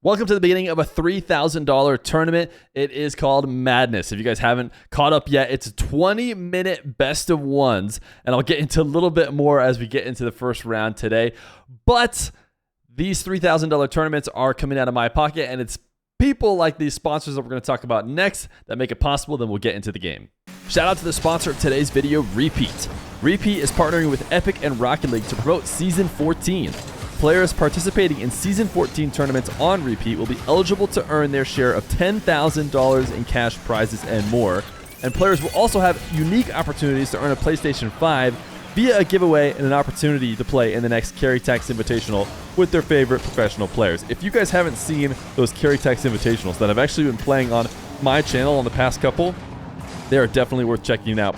Welcome to the beginning of a $3,000 tournament. It is called Madness. If you guys haven't caught up yet, it's a 20-minute best of ones, and I'll get into a little bit more as we get into the first round today. But these $3,000 tournaments are coming out of my pocket, and it's people like these sponsors that we're going to talk about next that make it possible. Then we'll get into the game. Shout out to the sponsor of today's video, Repeat. Repeat is partnering with Epic and Rocket League to promote Season 14. Players participating in Season 14 tournaments on Repeat will be eligible to earn their share of $10,000 in cash prizes and more. And players will also have unique opportunities to earn a PlayStation 5 via a giveaway and an opportunity to play in the next Carry Tax Invitational with their favorite professional players. If you guys haven't seen those Carry Tax Invitationals that I've actually been playing on my channel on the past couple, they are definitely worth checking out.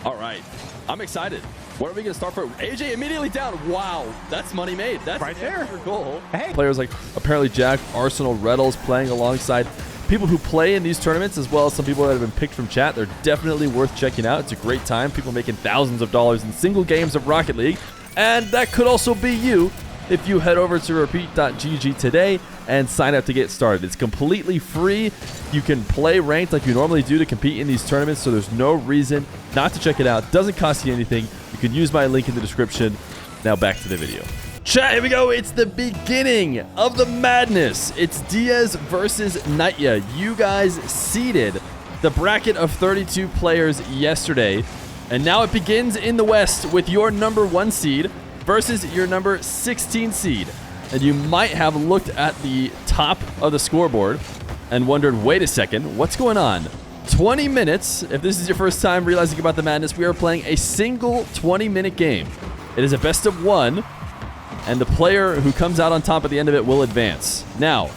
All right, I'm excited. What are we going to start for? AJ immediately down. Wow, that's money made. That's right there. Goal. Hey. Players like apparently Jack, Arsenal, Reddles playing alongside people who play in these tournaments, as well as some people that have been picked from chat. They're definitely worth checking out. It's a great time. People making thousands of dollars in single games of Rocket League. And that could also be you if you head over to RepeatGG today and sign up to get started. It's completely free. You can play ranked like you normally do to compete in these tournaments, so there's no reason not to check it out. It doesn't cost you anything. You can use my link in the description. Now back to the video. Chat, here we go. It's the beginning of the madness. It's Diaz versus KnightYuh. You guys seeded the bracket of 32 players yesterday, and now it begins in the West with your number 1 seed versus your number 16 seed. And you might have looked at the top of the scoreboard and wondered, wait a second, what's going on? 20 minutes. If this is your first time realizing about the madness, we are playing a single 20-minute game. It is a best of 1, and the player who comes out on top at the end of it will advance. Now,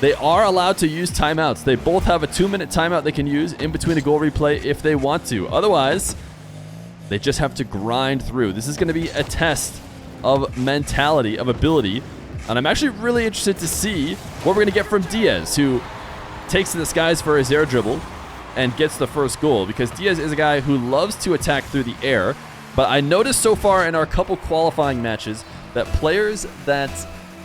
they are allowed to use timeouts. They both have a 2-minute timeout they can use in between a goal replay if they want to. Otherwise, they just have to grind through. This is going to be a test of mentality, of ability, and I'm actually really interested to see what we're going to get from Diaz, who takes to the skies for his air dribble and gets the first goal, because Diaz is a guy who loves to attack through the air. But I noticed so far in our couple qualifying matches that players that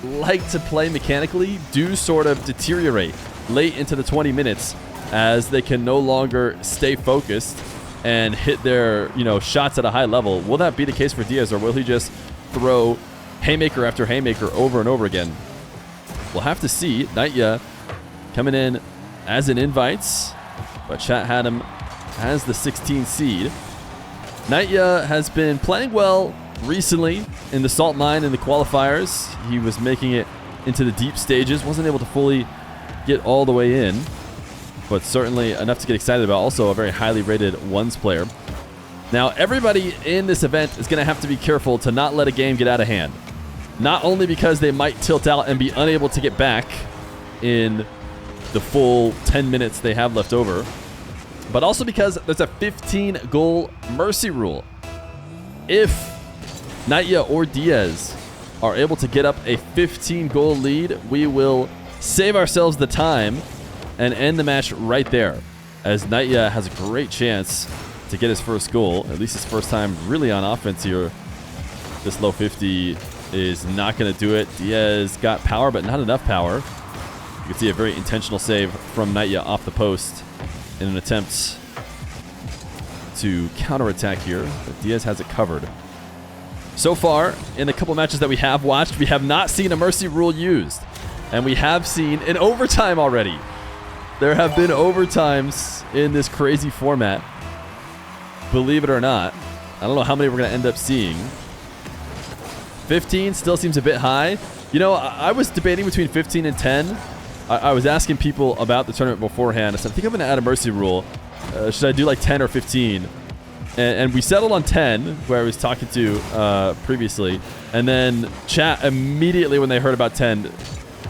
like to play mechanically do sort of deteriorate late into the 20 minutes as they can no longer stay focused and hit their, shots at a high level. Will that be the case for Diaz, or will he just throw haymaker after haymaker over and over again? We'll have to see. KnightYuh coming in as an invite, but chat had him as the 16 seed. KnightYuh has been playing well recently in the Salt Mine in the qualifiers. He was making it into the deep stages, wasn't able to fully get all the way in, but certainly enough to get excited about. Also a very highly rated ones player. Now, everybody in this event is going to have to be careful to not let a game get out of hand. Not only because they might tilt out and be unable to get back in the full 10 minutes they have left over, but also because there's a 15-goal mercy rule. If KnightYuh or Diaz are able to get up a 15-goal lead, we will save ourselves the time and end the match right there, as KnightYuh has a great chance to get his first goal, at least his first time really on offense here. This low 50 is not going to do it. Diaz got power, but not enough power. You can see a very intentional save from KnightYuh off the post in an attempt to counterattack here, but Diaz has it covered. So far, in the couple matches that we have watched, we have not seen a mercy rule used, and we have seen an overtime already. There have been overtimes in this crazy format, believe it or not. I don't know how many we're going to end up seeing. 15 still seems a bit high. I was debating between 15 and 10. I was asking people about the tournament beforehand. I said, I think I'm going to add a mercy rule. Should I do like 10 or 15? And we settled on 10, where I was talking to previously. And then chat immediately, when they heard about 10,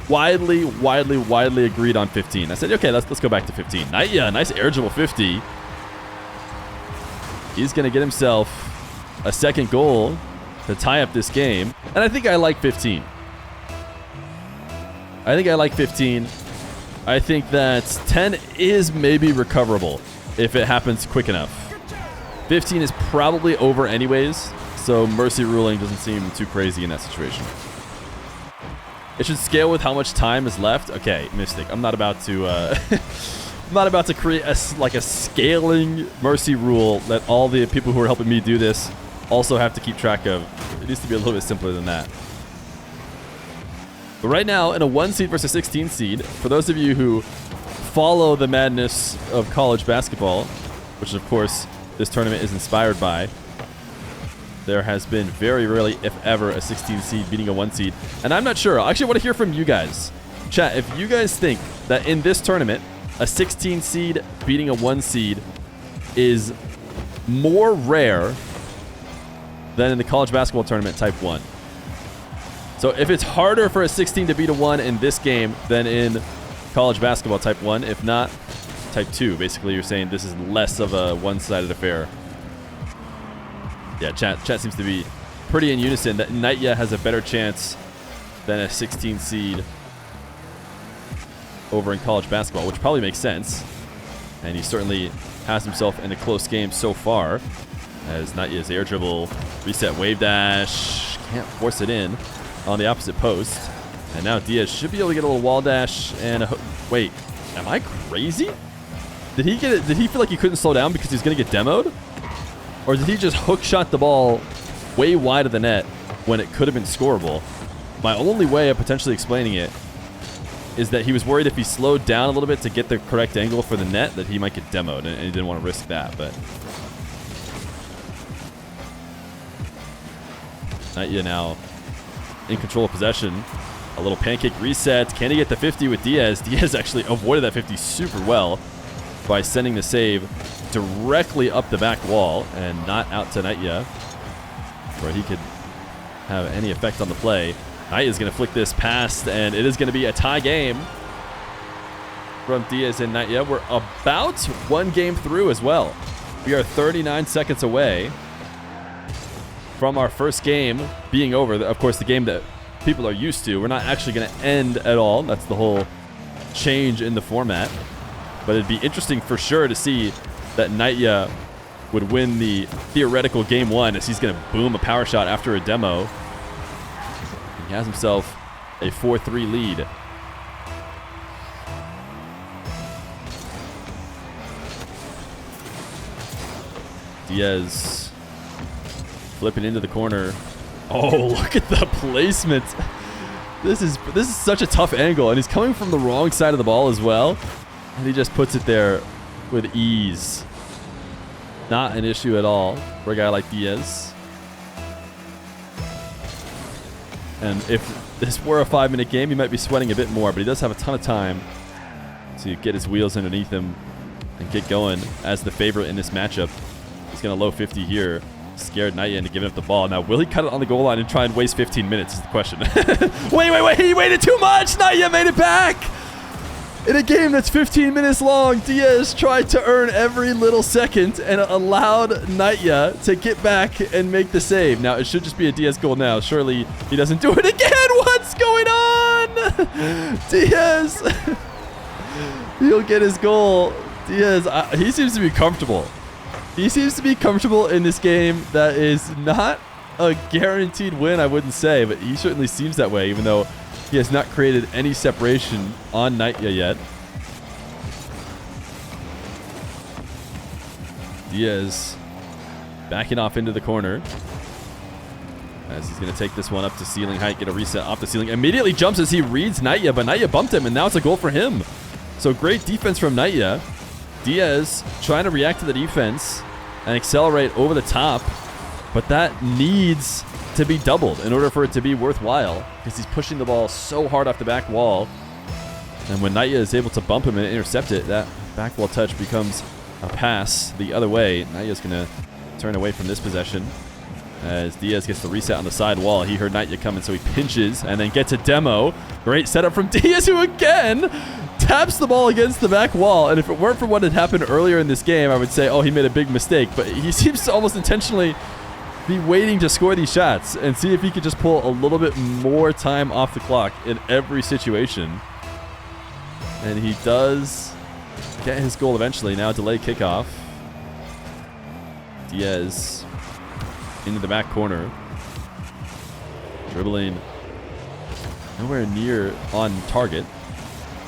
widely agreed on 15. I said, okay, let's go back to 15. KnightYuh, nice air dribble 50. He's going to get himself a second goal to tie up this game. And I think I like 15. I think that 10 is maybe recoverable if it happens quick enough. 15 is probably over anyways, so mercy ruling doesn't seem too crazy in that situation. It should scale with how much time is left. Okay, Mystic. I'm not about to I'm not about to create a scaling mercy rule that all the people who are helping me do this also have to keep track of. It needs to be a little bit simpler than that. But right now, in a 1 seed versus 16 seed, for those of you who follow the madness of college basketball, which of course this tournament is inspired by, there has been very rarely, if ever, a 16 seed beating a 1 seed. And I'm not sure. I actually want to hear from you guys. Chat, if you guys think that in this tournament, a 16 seed beating a 1 seed is more rare than in the college basketball tournament type 1. So if it's harder for a 16 to beat a 1 in this game than in college basketball type 1, if not type 2, basically you're saying this is less of a one-sided affair. Yeah, chat seems to be pretty in unison that KnightYuh has a better chance than a 16 seed over in college basketball, which probably makes sense. And he certainly has himself in a close game so far, as KnightYuh's air dribble, reset wave dash, can't force it in on the opposite post. And now Diaz should be able to get a little wall dash and a hook. Wait, am I crazy? Did he get it? Did he feel like he couldn't slow down because he's going to get demoed? Or did he just hook shot the ball way wide of the net when it could have been scoreable? My only way of potentially explaining it is that he was worried if he slowed down a little bit to get the correct angle for the net that he might get demoed, and he didn't want to risk that. But KnightYuh now in control of possession. A little pancake reset. Can he get the 50 with Diaz? Diaz actually avoided that 50 super well by sending the save directly up the back wall and not out to KnightYuh, where he could have any effect on the play. KnightYuh is going to flick this past, and it is going to be a tie game from Diaz and KnightYuh. We're about 1 game through as well. We are 39 seconds away from our first game being over. Of course, the game that people are used to. We're not actually going to end at all. That's the whole change in the format. But it'd be interesting for sure to see that KnightYuh would win the theoretical game 1, as he's going to boom a power shot after a demo. He has himself a 4-3 lead. Diaz flipping into the corner. Oh, look at the placement. This is such a tough angle, and he's coming from the wrong side of the ball as well. And he just puts it there with ease. Not an issue at all for a guy like Diaz. And if this were a 5-minute game, he might be sweating a bit more, but he does have a ton of time to get his wheels underneath him and get going as the favorite in this matchup. He's going to low 50 here. Scared KnightYuh into giving up the ball. Now, will he cut it on the goal line and try and waste 15 minutes is the question. Wait. He waited too much. KnightYuh made it back. In a game that's 15 minutes long, Diaz tried to earn every little second and allowed KnightYuh to get back and make the save. Now, it should just be a Diaz goal now. Surely he doesn't do it again. What's going on? Diaz. He'll get his goal. Diaz, he seems to be comfortable. He seems to be comfortable in this game that is not a guaranteed win, I wouldn't say, but he certainly seems that way, even though he has not created any separation on KnightYuh yet. Diaz backing off into the corner as he's going to take this one up to ceiling height, get a reset off the ceiling. Immediately jumps as he reads KnightYuh, but KnightYuh bumped him, and now it's a goal for him. So great defense from KnightYuh. Diaz trying to react to the defense and accelerate over the top, but that needs to be doubled in order for it to be worthwhile, because he's pushing the ball so hard off the back wall. And when KnightYuh is able to bump him and intercept it, that back wall touch becomes a pass the other way. KnightYuh's going to turn away from this possession as Diaz gets the reset on the side wall. He heard KnightYuh coming, so he pinches and then gets a demo. Great setup from Diaz, who again taps the ball against the back wall. And if it weren't for what had happened earlier in this game, I would say, oh, he made a big mistake. But he seems to almost intentionally be waiting to score these shots and see if he could just pull a little bit more time off the clock in every situation. And he does get his goal eventually. Now delay kickoff. Diaz into the back corner. Dribbling nowhere near on target.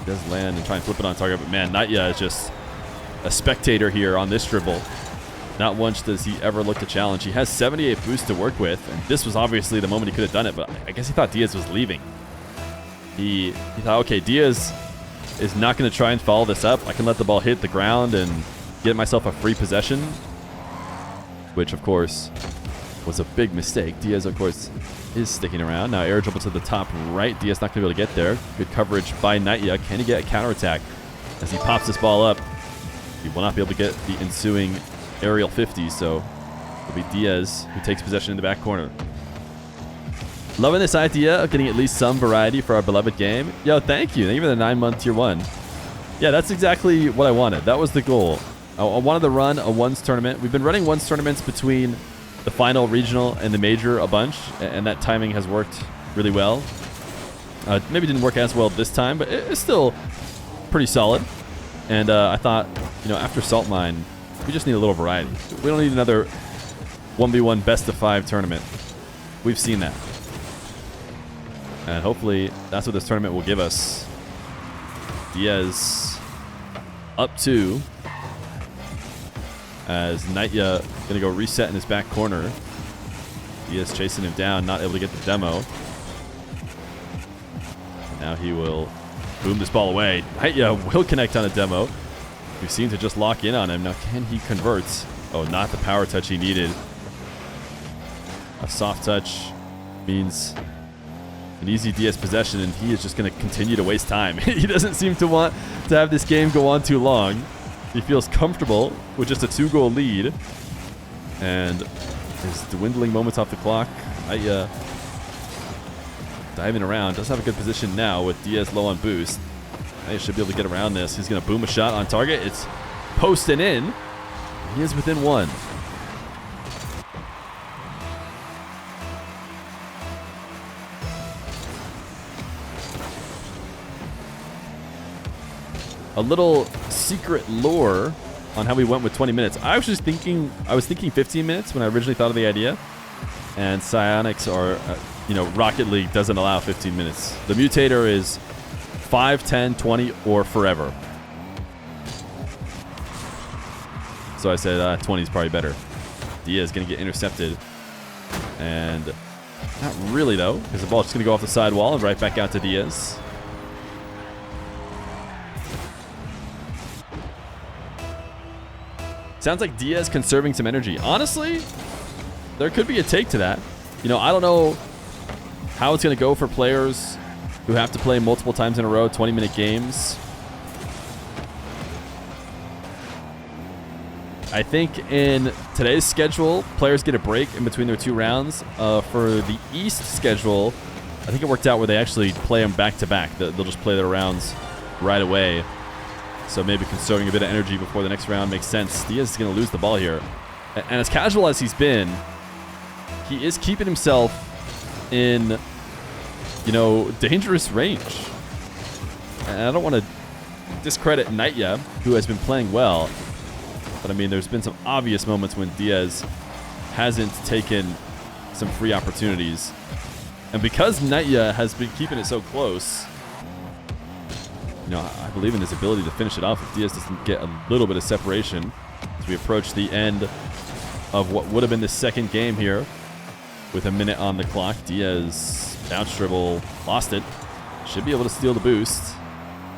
He does land and try and flip it on target, but man, KnightYuh is just a spectator here on this dribble. Not once does he ever look to challenge. He has 78 boost to work with, and this was obviously the moment he could have done it, but I guess he thought Diaz was leaving. He thought, okay, Diaz is not going to try and follow this up. I can let the ball hit the ground and get myself a free possession, which, of course, was a big mistake. Diaz, of course, is sticking around. Now air dribble to the top right. Diaz not going to be able to get there. Good coverage by KnightYuh. Can he get a counterattack? As he pops this ball up, he will not be able to get the ensuing aerial 50, so it'll be Diaz who takes possession in the back corner. Loving this idea of getting at least some variety for our beloved game. Yo, thank you. Thank you for the 9-month tier 1. Yeah, that's exactly what I wanted. That was the goal. I wanted to run a ones tournament. We've been running ones tournaments between the final, regional, and the major a bunch, and that timing has worked really well. Maybe didn't work as well this time, but it's still pretty solid. And I thought, you know, after Salt Mine, we just need a little variety. We don't need another 1v1 best of 5 tournament. We've seen that. And hopefully that's what this tournament will give us. Diaz up 2. As KnightYuh going to go reset in his back corner. Diaz chasing him down, not able to get the demo. And now he will boom this ball away. KnightYuh will connect on a demo. We seem to just lock in on him. Now can he convert? Oh, not the power touch he needed. A soft touch means an easy Diaz possession, and he is just going to continue to waste time. He doesn't seem to want to have this game go on too long. He feels comfortable with just a 2-goal lead. And his dwindling moments off the clock. KnightYuh diving around. Does have a good position now with Diaz low on boost. KnightYuh should be able to get around this. He's going to boom a shot on target. It's posting in. He is within 1. A little secret lore on how we went with 20 minutes. I was thinking 15 minutes when I originally thought of the idea. And psionics are, you know, Rocket League doesn't allow 15 minutes. The mutator is 5, 10, 20, or forever. So I said 20 is probably better. Diaz going to get intercepted. And not really, though, because the ball's just going to go off the sidewall and right back out to Diaz. Sounds like Diaz conserving some energy. Honestly, there could be a take to that. You know, I don't know how it's going to go for players who have to play multiple times in a row, 20-minute games. I think in today's schedule, players get a break in between their 2 rounds. For the East schedule, I think it worked out where they actually play them back-to-back. They'll just play their rounds right away. So maybe conserving a bit of energy before the next round makes sense. Diaz is going to lose the ball here. And as casual as he's been, he is keeping himself in, you know, dangerous range. And I don't want to discredit KnightYuh, who has been playing well. But, I mean, there's been some obvious moments when Diaz hasn't taken some free opportunities. And because KnightYuh has been keeping it so close, you know, I believe in his ability to finish it off if Diaz doesn't get a little bit of separation as we approach the end of what would have been the second game here with a minute on the clock. Diaz bounce dribble, lost it. Should be able to steal the boost.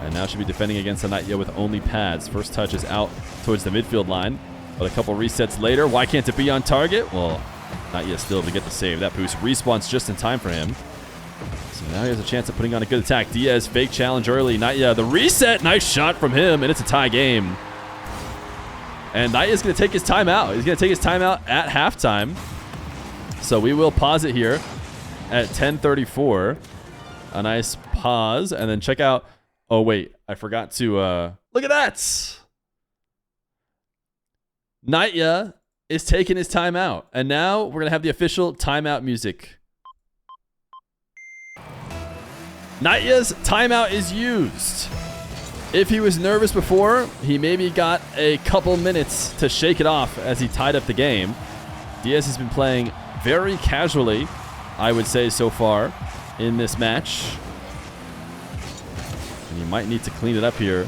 And now should be defending against a KnightYuh with only pads. First touch is out towards the midfield line. But a couple resets later, why can't it be on target? Well, KnightYuh still able to get the save. That boost respawns just in time for him. So now he has a chance of putting on a good attack. Diaz, fake challenge early. KnightYuh, the reset. Nice shot from him, and it's a tie game. And KnightYuh's going to take his timeout. He's going to take his timeout at halftime. So we will pause it here at 10:34. A nice pause, and then check out... Oh, wait. I forgot to... Look at that! KnightYuh is taking his timeout. And now we're going to have the official timeout music. KnightYuh's timeout is used. If he was nervous before, he maybe got a couple minutes to shake it off as he tied up the game. Diaz has been playing very casually, I would say, so far in this match. And you might need to clean it up here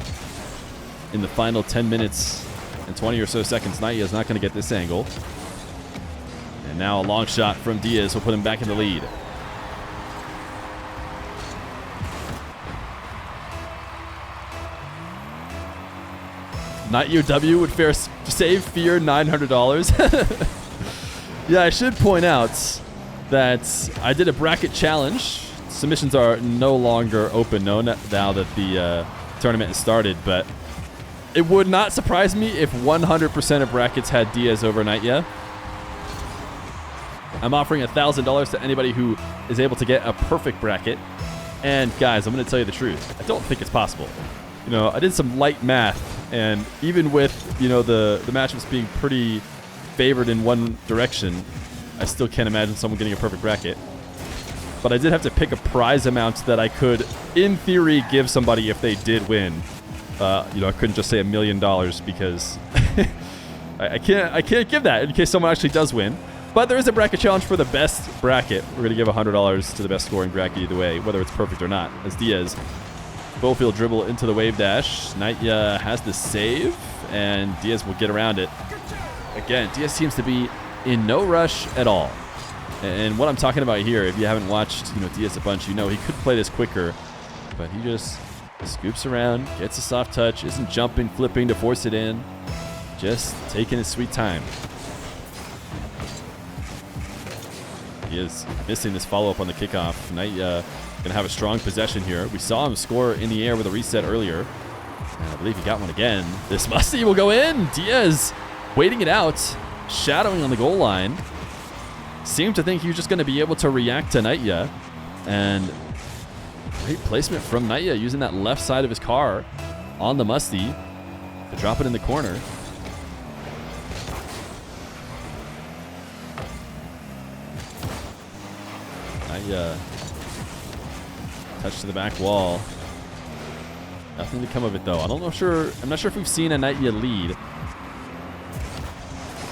in the final 10 minutes and 20 or so seconds. KnightYuh is not going to get this angle. And now a long shot from Diaz will put him back in the lead. KnightYuh W would save Feer $900. Yeah, I should point out that I did a bracket challenge. Submissions are no longer open now that the tournament has started, but it would not surprise me if 100% of brackets had Diaz over KnightYuh. I'm offering $1,000 to anybody who is able to get a perfect bracket. And guys, I'm going to tell you the truth. I don't think it's possible. You know, I did some light math, and even with, you know, the matchups being pretty favored in one direction, I still can't imagine someone getting a perfect bracket. But I did have to pick a prize amount that I could, in theory, give somebody if they did win. You know, I couldn't just say $1 million because I can't give that in case someone actually does win. But there is a bracket challenge for the best bracket. We're going to give $100 to the best scoring bracket either way, whether it's perfect or not. As Diaz, full field dribble into the wave dash. KnightYuh has the save, and Diaz will get around it. Again, Diaz seems to be in no rush at all. And what I'm talking about here, if you haven't watched, you know, Diaz a bunch, you know he could play this quicker, but he just scoops around, gets a soft touch, isn't jumping, flipping to force it in, just taking his sweet time. He is missing this follow-up on the kickoff. KnightYuh gonna have a strong possession here. We saw him score in the air with a reset earlier, and I believe he got one again. This musty will go in. Diaz waiting it out, shadowing on the goal line. Seemed to think he was just going to be able to react to KnightYuh, and great placement from KnightYuh using that left side of his car on the musty to drop it in the corner. KnightYuh touch to the back wall. Nothing to come of it though. I'm not sure if we've seen a KnightYuh lead.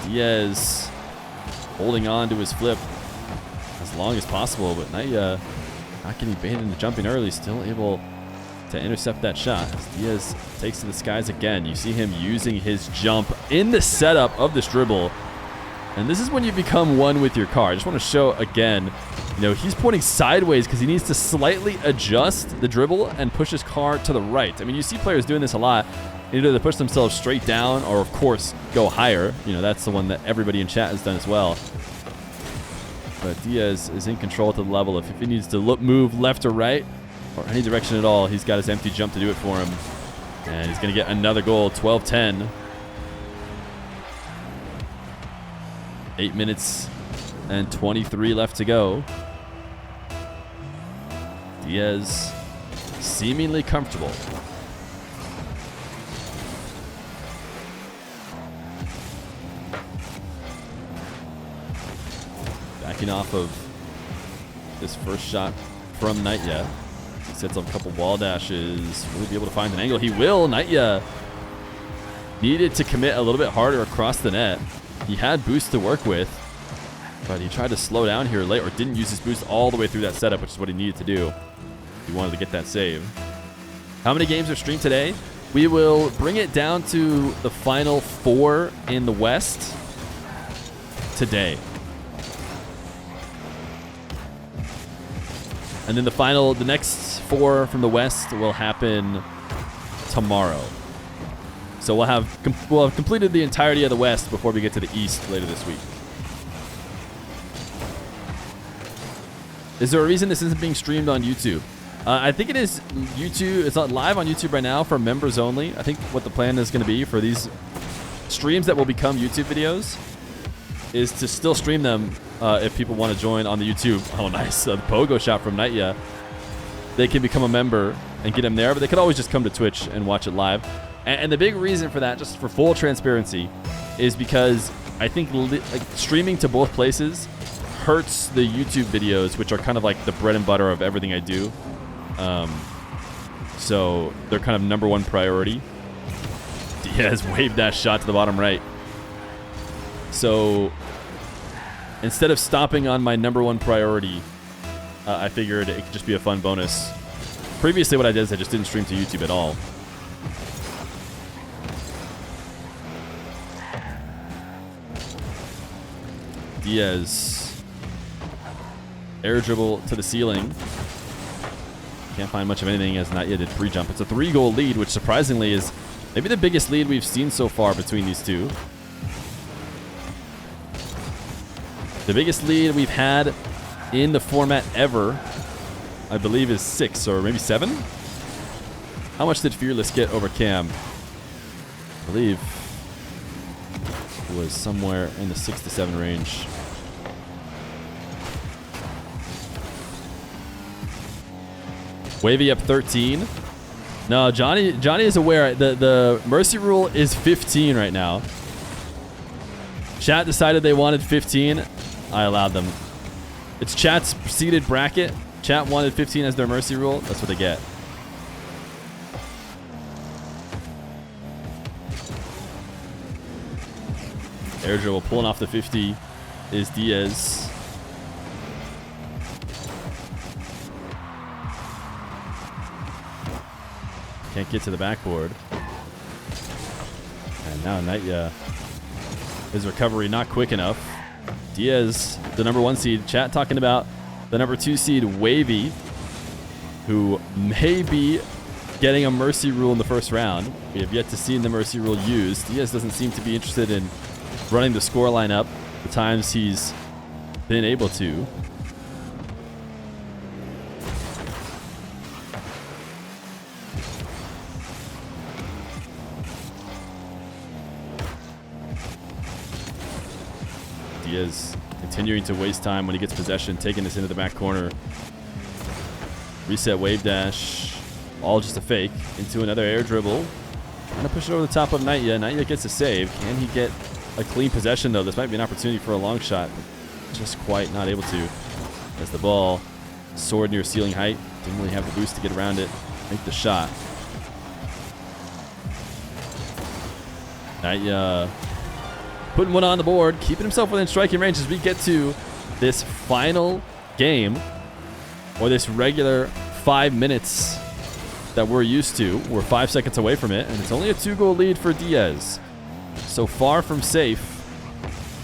Diaz holding on to his flip as long as possible, but KnightYuh not getting baited into jumping early, still able to intercept that shot. As Diaz takes to the skies again. You see him using his jump in the setup of this dribble. And this is when you become one with your car. I just want to show again, you know, he's pointing sideways because he needs to slightly adjust the dribble and push his car to the right. I mean, you see players doing this a lot. Either they push themselves straight down or, of course, go higher. You know, that's the one that everybody in chat has done as well. But Diaz is in control to the level of if he needs to move left or right or any direction at all, he's got his empty jump to do it for him. And he's going to get another goal, 12-10. 8 minutes and 23 left to go. Diaz seemingly comfortable. Backing off of this first shot from KnightYuh. He sets up a couple wall dashes. Will he be able to find an angle? He will. KnightYuh needed to commit a little bit harder across the net. He had boost to work with, but he tried to slow down here late, or didn't use his boost all the way through that setup, which is what he needed to do. He wanted to get that save. How many games are streamed today? We will bring it down to the final 4 in the West today. And then the next 4 from the West will happen tomorrow. So we'll have completed the entirety of the West before we get to the East later this week. Is there a reason this isn't being streamed on YouTube? I think it is YouTube. It's not live on YouTube right now for members only. I think what the plan is going to be for these streams that will become YouTube videos is to still stream them if people want to join on the YouTube. Oh, nice. The pogo shot from KnightYuh. They can become a member and get them there, but they could always just come to Twitch and watch it live. And the big reason for that, just for full transparency, is because I think streaming to both places hurts the YouTube videos, which are kind of like the bread and butter of everything I do. So they're kind of #1 priority. Diaz waved that shot to the bottom right. So instead of stopping on my #1 priority, I figured it could just be a fun bonus Previously, what I did is I just didn't stream to YouTube at all. Diaz. Air dribble to the ceiling. Can't find much of anything as KnightYuh did free jump. It's a 3-goal lead, which surprisingly is maybe the biggest lead we've seen so far between these two. The biggest lead we've had in the format ever, I believe, is 6 or maybe 7. How much did Fearless get over Cam? I believe it was somewhere in the 6 to 7 range. Wavy up 13. No, Johnny is aware. The mercy rule is 15 right now. Chat decided they wanted 15. I allowed them. It's chat's seeded bracket. Chat wanted 15 as their mercy rule. That's what they get. Air dribble pulling off the 50 is Diaz. Can't get to the backboard. And now KnightYuh, his recovery not quick enough. Diaz, the number 1 seed. Chat talking about the number 2 seed, Wavy, who may be getting a mercy rule in the first round. We have yet to see the mercy rule used. Diaz doesn't seem to be interested in running the score line up the times he's been able to. Diaz continuing to waste time when he gets possession, taking this into the back corner. Reset wave dash, all just a fake, into another air dribble. Trying to push it over the top of KnightYuh. KnightYuh gets a save. Can he get a clean possession, though? This might be an opportunity for a long shot. Just quite not able to. As the ball soared near ceiling height. Didn't really have the boost to get around it. Make the shot. KnightYuh putting one on the board, keeping himself within striking range as we get to this final game, or this regular 5 minutes that we're used to. We're 5 seconds away from it, and it's only a 2-goal lead for Diaz. So far from safe.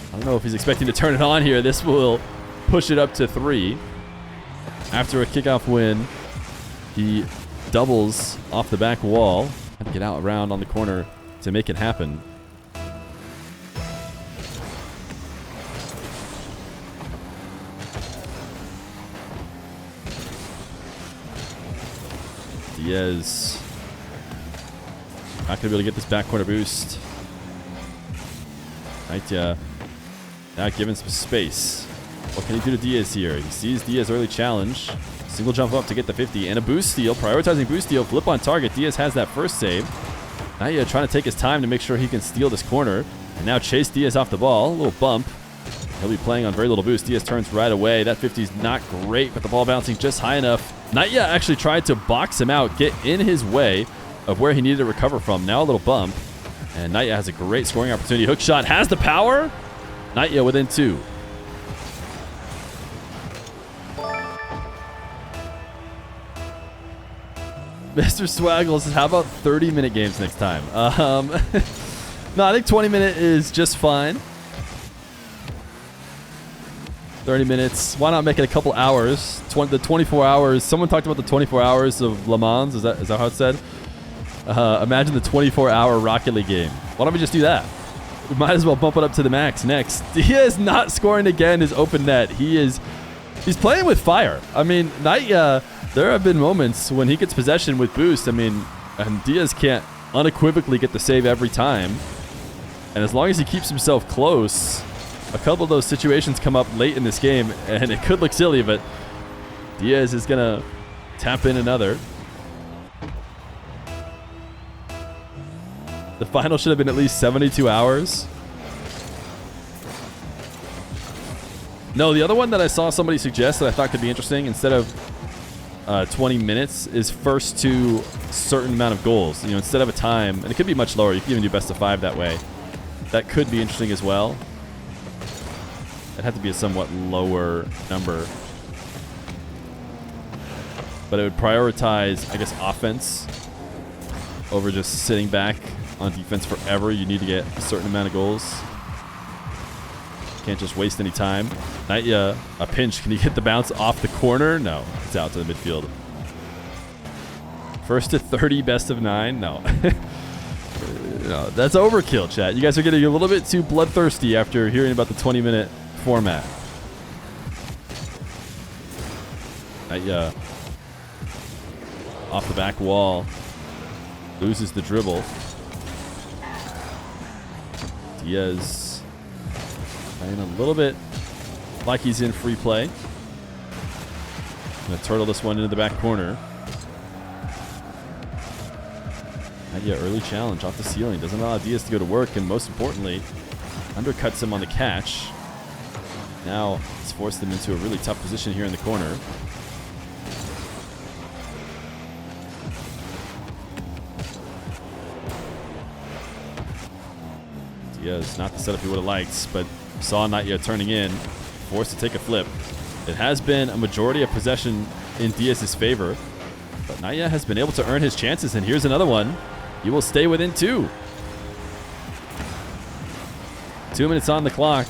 I don't know if he's expecting to turn it on here. This will push it up to 3. After a kickoff win, he doubles off the back wall. Had to get out around on the corner to make it happen. Diaz not going to be able to get this back corner boost. KnightYuh not giving some space. What can he do to Diaz here? He sees Diaz early challenge. Single jump up to get the 50 and a boost steal. Prioritizing boost steal. Flip on target. Diaz has that first save. KnightYuh trying to take his time to make sure he can steal this corner. And now chase Diaz off the ball. A little bump. He'll be playing on very little boost. Diaz turns right away. That 50 is not great, but the ball bouncing just high enough. KnightYuh actually tried to box him out, get in his way of where he needed to recover from. Now a little bump. And KnightYuh has a great scoring opportunity. Hook shot has the power. KnightYuh within 2. Mr. Swaggles says, how about 30-minute games next time? No, I think 20-minute is just fine. 30 minutes. Why not make it a couple hours? The 24 hours. Someone talked about the 24 hours of Le Mans. Is that how it's said? Imagine the 24-hour Rocket League game. Why don't we just do that? We might as well bump it up to the max next. He is not scoring again his open net. He's playing with fire. I mean, KnightYuh, there have been moments when he gets possession with boost. I mean, and Diaz can't unequivocally get the save every time. And as long as he keeps himself close, a couple of those situations come up late in this game, and it could look silly, but Diaz is going to tap in another. The final should have been at least 72 hours. No, the other one that I saw somebody suggest that I thought could be interesting, instead of 20 minutes, is first to certain amount of goals. You know, instead of a time, and it could be much lower. You can even do best of 5 that way. That could be interesting as well. It had to be a somewhat lower number. but it would prioritize, I guess, offense over just sitting back on defense forever. You need to get a certain amount of goals. Can't just waste any time. KnightYuh, a pinch. Can he get the bounce off the corner? No, it's out to the midfield. First to 30, best of 9? No. No, that's overkill, chat. You guys are getting a little bit too bloodthirsty after hearing about the 20-minute format. KnightYuh off the back wall. Loses the dribble. Diaz playing a little bit like he's in free play. Gonna turtle this one into the back corner. KnightYuh, early challenge off the ceiling. Doesn't allow Diaz to go to work, and most importantly, undercuts him on the catch. Now it's forced him into a really tough position here in the corner. Diaz, not the setup he would have liked, but saw KnightYuh turning in, forced to take a flip. It has been a majority of possession in Diaz's favor, but KnightYuh has been able to earn his chances, and here's another one. He will stay within 2. 2 minutes on the clock.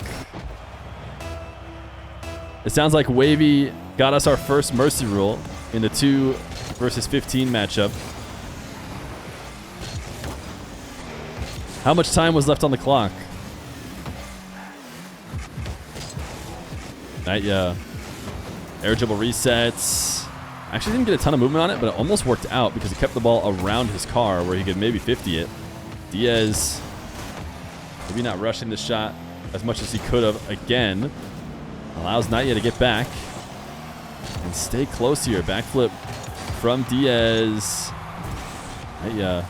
It sounds like Wavy got us our first mercy rule in the 2 versus 15 matchup. How much time was left on the clock? KnightYuh. Air dribble resets. Actually didn't get a ton of movement on it, but it almost worked out because he kept the ball around his car where he could maybe 50 it. Diaz, maybe not rushing the shot as much as he could have again. Allows KnightYuh to get back and stay close here. Backflip from Diaz. KnightYuh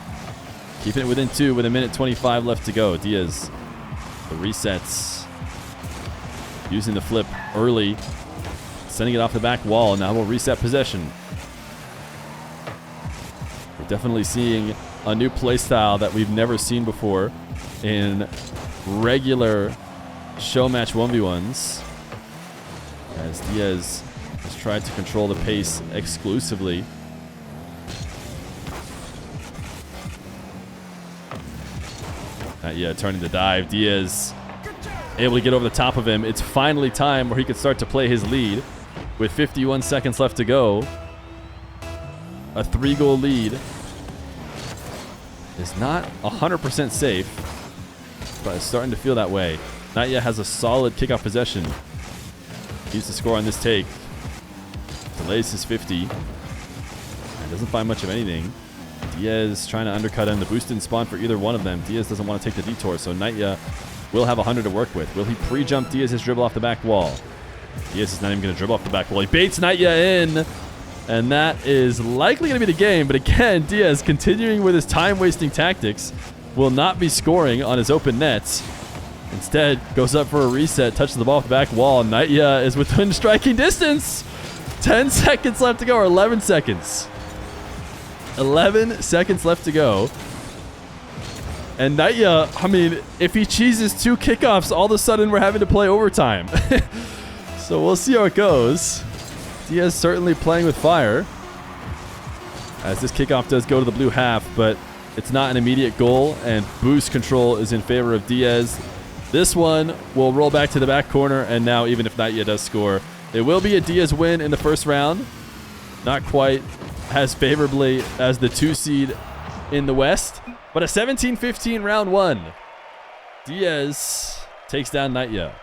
keeping it within 2 with 1:25 left to go. Diaz, the resets. Using the flip early. Sending it off the back wall. Now we'll reset possession. We're definitely seeing a new play style that we've never seen before in regular show match 1v1s. As Diaz has tried to control the pace exclusively. KnightYuh turning the dive. Diaz able to get over the top of him. It's finally time where he could start to play his lead. With 51 seconds left to go, a 3-goal lead is not 100% safe, but it's starting to feel that way. KnightYuh has a solid kickoff possession. Needs to score on this take. Delays his 50. And doesn't find much of anything. Diaz trying to undercut him. The boost didn't spawn for either one of them. Diaz doesn't want to take the detour, so KnightYuh will have 100 to work with. Will he pre-jump Diaz's dribble off the back wall? Diaz is not even going to dribble off the back wall. He baits KnightYuh in, and that is likely going to be the game. But again, Diaz continuing with his time-wasting tactics will not be scoring on his open nets. Instead, goes up for a reset, touches the ball off the back wall. KnightYuh is within striking distance. 10 seconds left to go, or 11 seconds. 11 seconds left to go. And KnightYuh, I mean, if he cheeses 2 kickoffs, all of a sudden we're having to play overtime. So we'll see how it goes. Diaz certainly playing with fire. As this kickoff does go to the blue half, but it's not an immediate goal, and boost control is in favor of Diaz. This one will roll back to the back corner, and now even if KnightYuh does score, it will be a Diaz win in the first round. Not quite as favorably as the 2 seed in the West, but a 17-15 round 1. Diaz takes down KnightYuh.